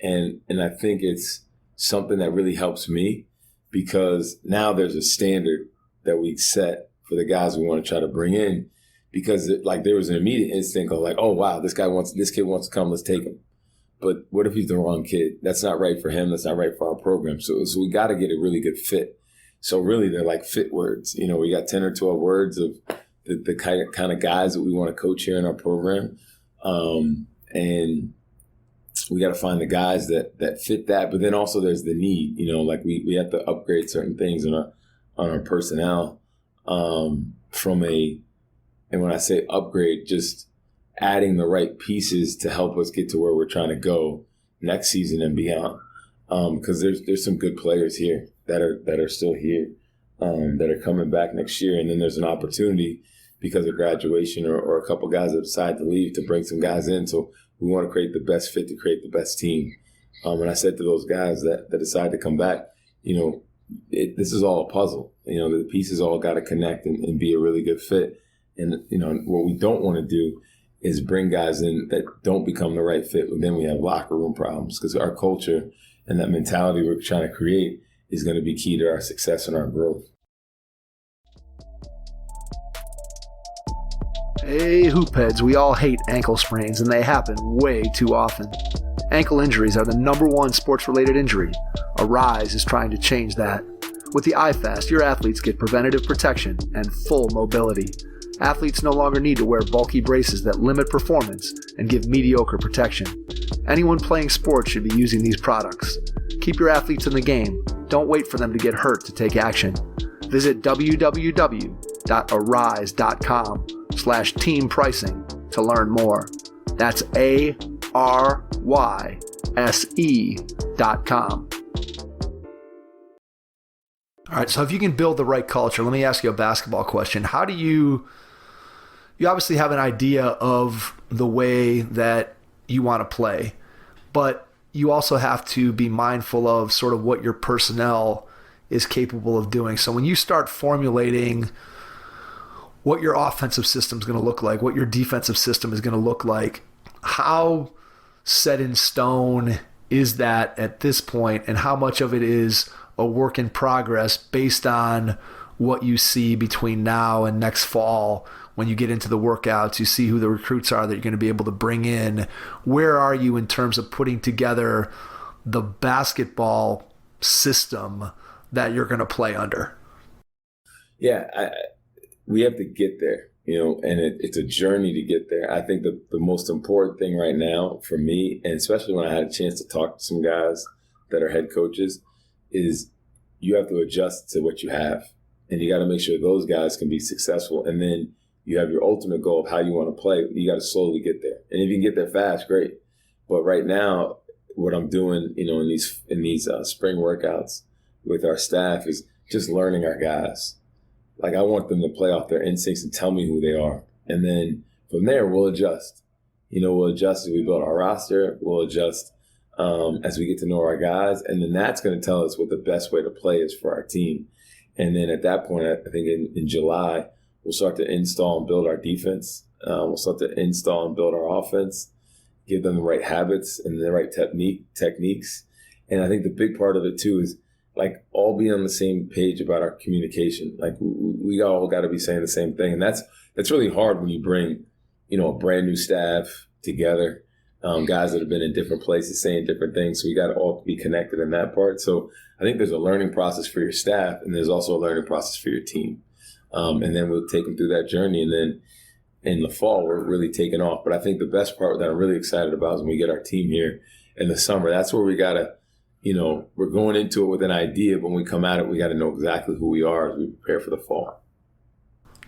And I think it's something that really helps me, because now there's a standard that we set for the guys we want to try to bring in, because there was an immediate instinct of like, oh, wow, this kid wants to come, let's take him. But what if he's the wrong kid? That's not right for him. That's not right for our program. So we got to get a really good fit. So really they're like fit words. We got 10 or 12 words of the kind of guys that we want to coach here in our program. And we got to find the guys that fit that. But then also there's the need, we have to upgrade certain things on our personnel and when I say upgrade, just adding the right pieces to help us get to where we're trying to go next season and beyond. Because there's some good players here that are still here, that are coming back next year. And then there's an opportunity because of graduation or a couple guys that decide to leave to bring some guys in. So we want to create the best fit to create the best team. And I said to those guys that decide to come back, this is all a puzzle. The pieces all got to connect and be a really good fit. And, what we don't want to do is bring guys in that don't become the right fit. But then we have locker room problems, because our culture and that mentality we're trying to create is going to be key to our success and our growth. Hey, hoopheads, we all hate ankle sprains, and they happen way too often. Ankle injuries are the #1 sports-related injury. Arise is trying to change that. With the iFast, your athletes get preventative protection and full mobility. Athletes no longer need to wear bulky braces that limit performance and give mediocre protection. Anyone playing sports should be using these products. Keep your athletes in the game. Don't wait for them to get hurt to take action. Visit www.arise.com/team pricing to learn more. That's ARY.com/team All right, so if you can build the right culture, let me ask you a basketball question. How do you obviously have an idea of the way that you want to play, but you also have to be mindful of sort of what your personnel is capable of doing. So when you start formulating what your offensive system is going to look like, what your defensive system is going to look like, how set in stone is that at this point, and how much of it is a work in progress based on what you see between now and next fall? When you get into the workouts, you see who the recruits are that you're going to be able to bring in. Where are you in terms of putting together the basketball system that you're going to play under? Yeah, we have to get there, and it's a journey to get there. I think the most important thing right now for me, and especially when I had a chance to talk to some guys that are head coaches, is you have to adjust to what you have. And you got to make sure those guys can be successful. And then you have your ultimate goal of how you want to play. You got to slowly get there. And if you can get there fast, great. But right now, what I'm doing, in these spring workouts with our staff is just learning our guys. Like, I want them to play off their instincts and tell me who they are. And then from there, we'll adjust. We'll adjust as we build our roster. We'll adjust as we get to know our guys. And then that's going to tell us what the best way to play is for our team. And then at that point, I think in July, we'll start to install and build our defense. We'll start to install and build our offense, give them the right habits and the right techniques. And I think the big part of it, too, is like all be on the same page about our communication. Like we all got to be saying the same thing. And that's really hard when you bring, a brand new staff together, guys that have been in different places saying different things. So we got to all be connected in that part. So I think there's a learning process for your staff, and there's also a learning process for your team. And then we'll take them through that journey. And then in the fall, we're really taking off. But I think the best part that I'm really excited about is when we get our team here in the summer. That's where we got to, we're going into it with an idea, but when we come at it, we got to know exactly who we are as we prepare for the fall.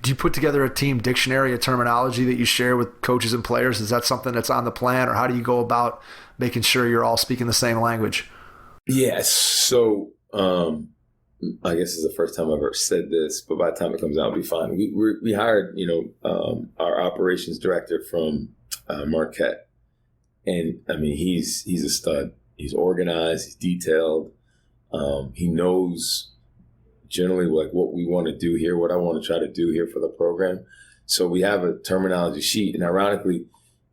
Do you put together a team dictionary, a terminology that you share with coaches and players? Is that something that's on the plan, or how do you go about making sure you're all speaking the same language? Yes. So I guess it's the first time I've ever said this, but by the time it comes out, it'll be fine. We hired, our operations director from Marquette. And I mean, he's a stud. He's organized, he's detailed. He knows generally like what we want to do here, what I want to try to do here for the program. So we have a terminology sheet. And ironically,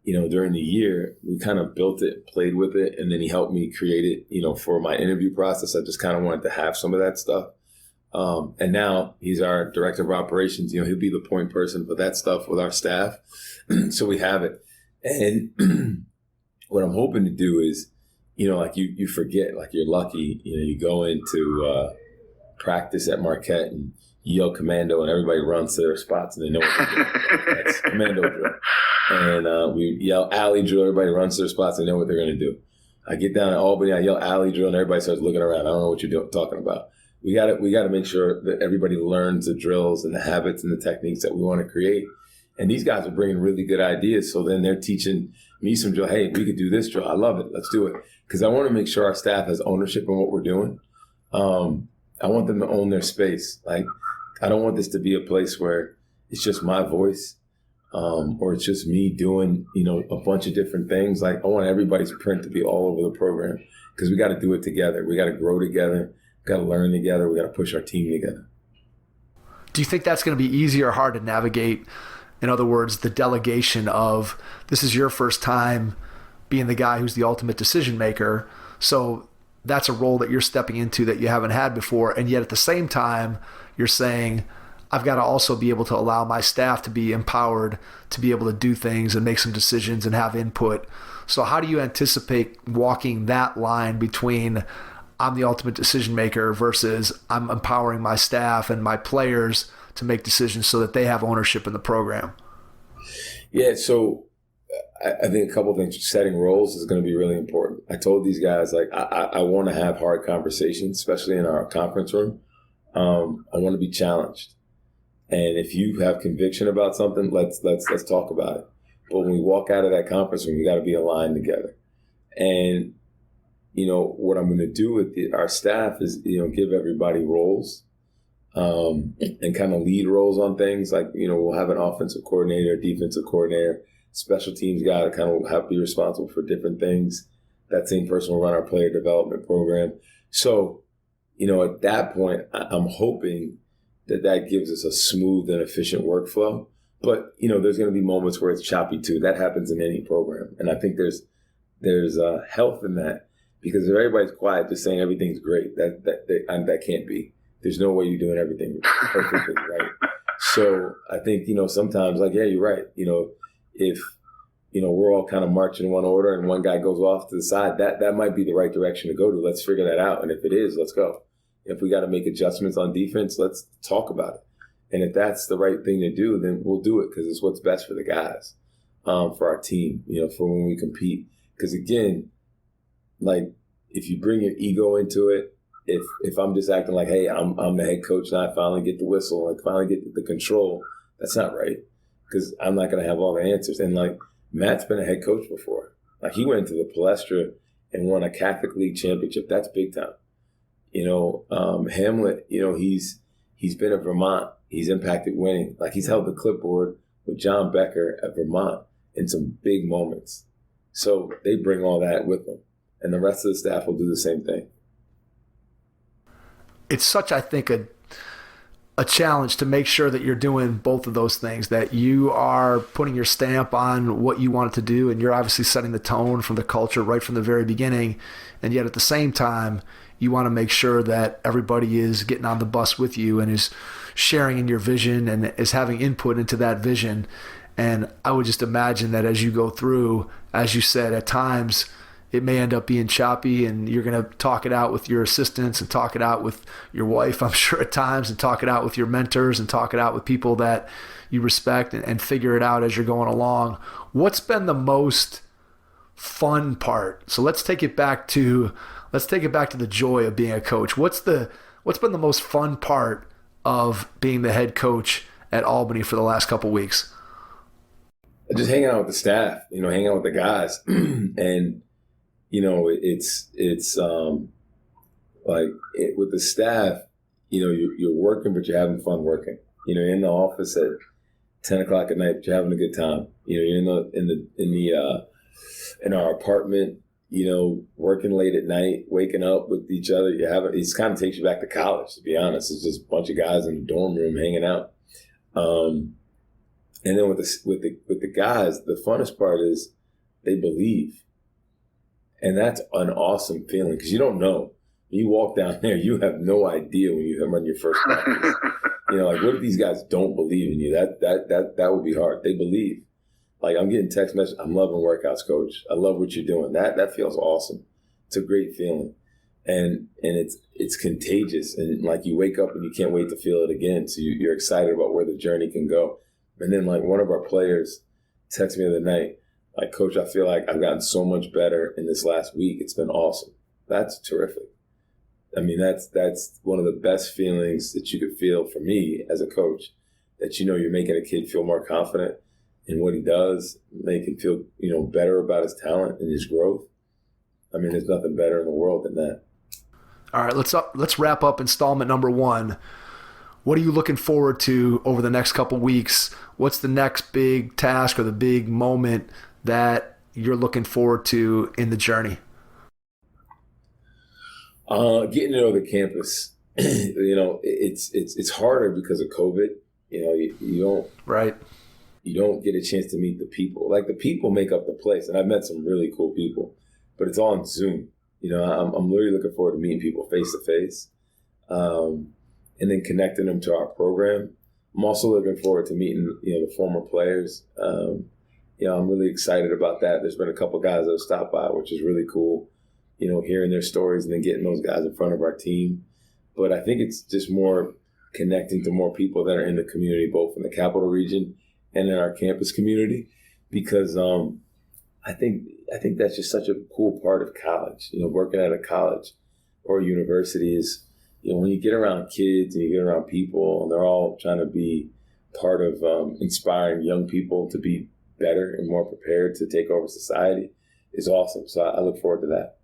during the year, we kind of built it, played with it, and then he helped me create it, for my interview process. I just kind of wanted to have some of that stuff. And now he's our director of operations. He'll be the point person for that stuff with our staff. So we have it. And what I'm hoping to do is, like you forget, like you're lucky, you go into practice at Marquette and you yell commando and everybody runs to their spots and they know what they're doing. That's commando drill. And we yell alley drill, everybody runs to their spots, they know what they're going to do. I get down to Albany, I yell alley drill, and everybody starts looking around. I don't know what you're talking about. We got to make sure that everybody learns the drills and the habits and the techniques that we want to create. And these guys are bringing really good ideas. So then they're teaching me some drill. Hey, we could do this drill. I love it. Let's do it. Because I want to make sure our staff has ownership in what we're doing. I want them to own their space. Like, I don't want this to be a place where it's just my voice or it's just me doing, a bunch of different things. Like, I want everybody's print to be all over the program because we got to do it together. We got to grow together. We got to learn together. We got to push our team together. Do you think that's going to be easy or hard to navigate? In other words, the delegation of this is your first time being the guy who's the ultimate decision maker. So that's a role that you're stepping into that you haven't had before. And yet at the same time, you're saying, I've got to also be able to allow my staff to be empowered to be able to do things and make some decisions and have input. So how do you anticipate walking that line between I'm the ultimate decision maker versus I'm empowering my staff and my players to make decisions so that they have ownership in the program? Yeah, so I think a couple of things. Setting roles is going to be really important. I told these guys, like, I want to have hard conversations, especially in our conference room. I want to be challenged. And if you have conviction about something, let's talk about it. But when we walk out of that conference room, we got to be aligned together. And what I'm going to do with our staff is, give everybody roles and kind of lead roles on things. Like, we'll have an offensive coordinator, defensive coordinator, special teams guy to kind of have be responsible for different things. That same person will run our player development program. So, at that point, I'm hoping that gives us a smooth and efficient workflow. But, there's going to be moments where it's choppy too. That happens in any program. And I think there's health in that, because if everybody's quiet, just saying everything's great, that can't be. There's no way you're doing everything perfectly right. So I think, sometimes, like, yeah, you're right. If, we're all kind of marching in one order and one guy goes off to the side, that might be the right direction to go to. Let's figure that out. And if it is, let's go. If we got to make adjustments on defense, let's talk about it. And if that's the right thing to do, then we'll do it, because it's what's best for the guys, for our team, for when we compete. Because again, like, if you bring your ego into it, if I'm just acting like, hey, I'm the head coach and I finally get the whistle, like finally get the control, that's not right, because I'm not going to have all the answers. And like, Matt's been a head coach before. Like, he went to the Palestra and won a Catholic League championship. That's big time. Hamlet, he's been at Vermont. He's impacted winning. Like, he's held the clipboard with John Becker at Vermont in some big moments. So they bring all that with them. And the rest of the staff will do the same thing. It's such, I think, a challenge to make sure that you're doing both of those things, that you are putting your stamp on what you want it to do, and you're obviously setting the tone from the culture right from the very beginning. And yet at the same time, you want to make sure that everybody is getting on the bus with you and is sharing in your vision and is having input into that vision. And I would just imagine that as you go through, as you said, at times it may end up being choppy, and you're going to talk it out with your assistants and talk it out with your wife, I'm sure, at times, and talk it out with your mentors and talk it out with people that you respect, and figure it out as you're going along. What's been the most fun part? So let's take it back to the joy of being a coach. What's been the most fun part of being the head coach at Albany for the last couple weeks? Just hanging out with the staff, hanging out with the guys. And, it's with the staff, you're working, but you're having fun working. You're in the office at 10 o'clock at night, but you're having a good time. You're in our apartment, working late at night, waking up with each other. It kind of takes you back to college, to be honest. It's just a bunch of guys in the dorm room hanging out. And then with the guys, the funnest part is they believe. And that's an awesome feeling, because you don't know. You walk down there, you have no idea when you run your first practice. Like, what if these guys don't believe in you? That would be hard. They believe. Like, I'm getting text messages, I'm loving workouts, coach. I love what you're doing. That feels awesome. It's a great feeling. And it's contagious. And like, you wake up and you can't wait to feel it again. So you're excited about where the journey can go. And then, like, one of our players texted me the other night, like, coach, I feel like I've gotten so much better in this last week. It's been awesome. That's terrific. I mean, that's one of the best feelings that you could feel for me as a coach, that, you're making a kid feel more confident in what he does, make him feel, better about his talent and his growth. I mean, there's nothing better in the world than that. All right, let's wrap up installment number 1. What are you looking forward to over the next couple weeks? What's the next big task or the big moment that you're looking forward to in the journey? Getting to know the campus. It's harder because of COVID. You don't get a chance to meet the people. Like, the people make up the place, and I've met some really cool people, but it's all on Zoom. I'm really looking forward to meeting people face to face, and then connecting them to our program. I'm also looking forward to meeting, the former players. I'm really excited about that. There's been a couple guys that have stopped by, which is really cool, hearing their stories and then getting those guys in front of our team. But I think it's just more connecting to more people that are in the community, both in the capital region and in our campus community, because I think that's just such a cool part of college. Working at a college or a university is, when you get around kids and you get around people and they're all trying to be part of inspiring young people to be better and more prepared to take over society, is awesome. So I look forward to that.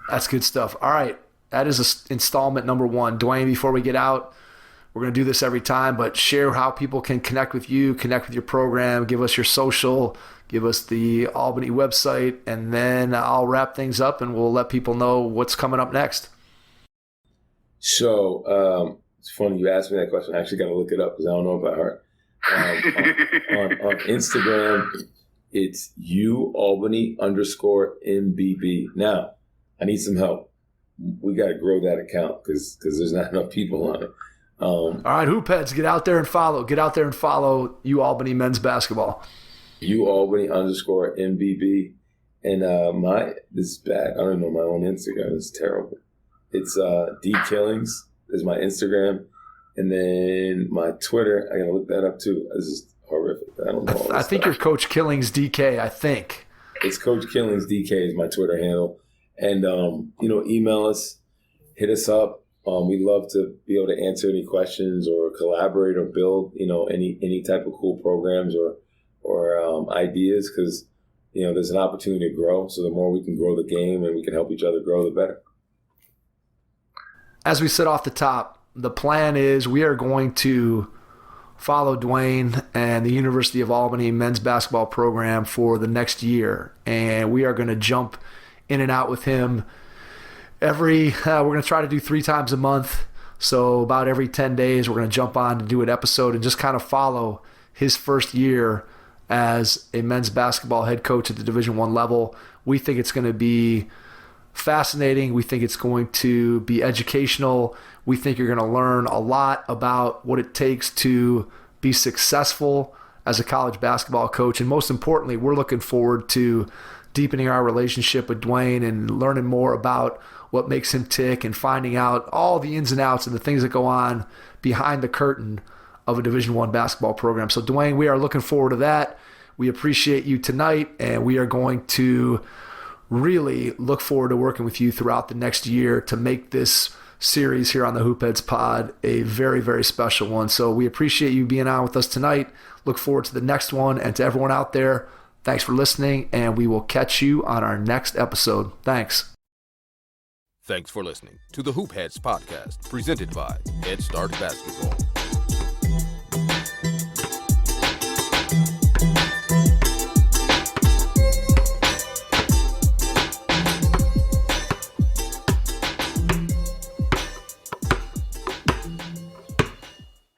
That's good stuff. All right. That is installment number 1. Dwayne, before we get out, we're going to do this every time, but share how people can connect with you, connect with your program, give us your social, give us the Albany website, and then I'll wrap things up and we'll let people know what's coming up next. So it's funny you asked me that question. I actually got to look it up because I don't know by heart. On Instagram, it's UAlbany_MBB. Now, I need some help. We got to grow that account because there's not enough people on it. All right, Hoopheads, get out there and follow. Get out there and follow UAlbany men's basketball. UAlbany_MBB. And this is bad. I don't even know my own Instagram. It's terrible. It's D Killings is my Instagram. And then my Twitter, I got to look that up too. This is horrific. I don't know. I think you're Coach Killings DK, I think. It's Coach Killings DK is my Twitter handle. And, email us, hit us up. We love to be able to answer any questions or collaborate or build, any type of cool programs or ideas because, there's an opportunity to grow. So the more we can grow the game and we can help each other grow, the better. As we said off the top, the plan is we are going to follow Dwayne and the University of Albany men's basketball program for the next year. And we are going to jump in and out with him we're going to try to do 3 times a month. So about every 10 days, we're going to jump on to do an episode and just kind of follow his first year as a men's basketball head coach at the Division I level. We think it's going to be fascinating. We think it's going to be educational. We think you're going to learn a lot about what it takes to be successful as a college basketball coach. And most importantly, we're looking forward to deepening our relationship with Dwayne and learning more about what makes him tick and finding out all the ins and outs and the things that go on behind the curtain of a Division I basketball program. So Dwayne, we are looking forward to that. We appreciate you tonight, and we are going to really look forward to working with you throughout the next year to make this series here on the Hoopheads Pod a very, very special one. So we appreciate you being on with us tonight. Look forward to the next one, and to everyone out there, thanks for listening, and we will catch you on our next episode. Thanks. Thanks for listening to the Hoopheads Podcast, presented by Head Start Basketball.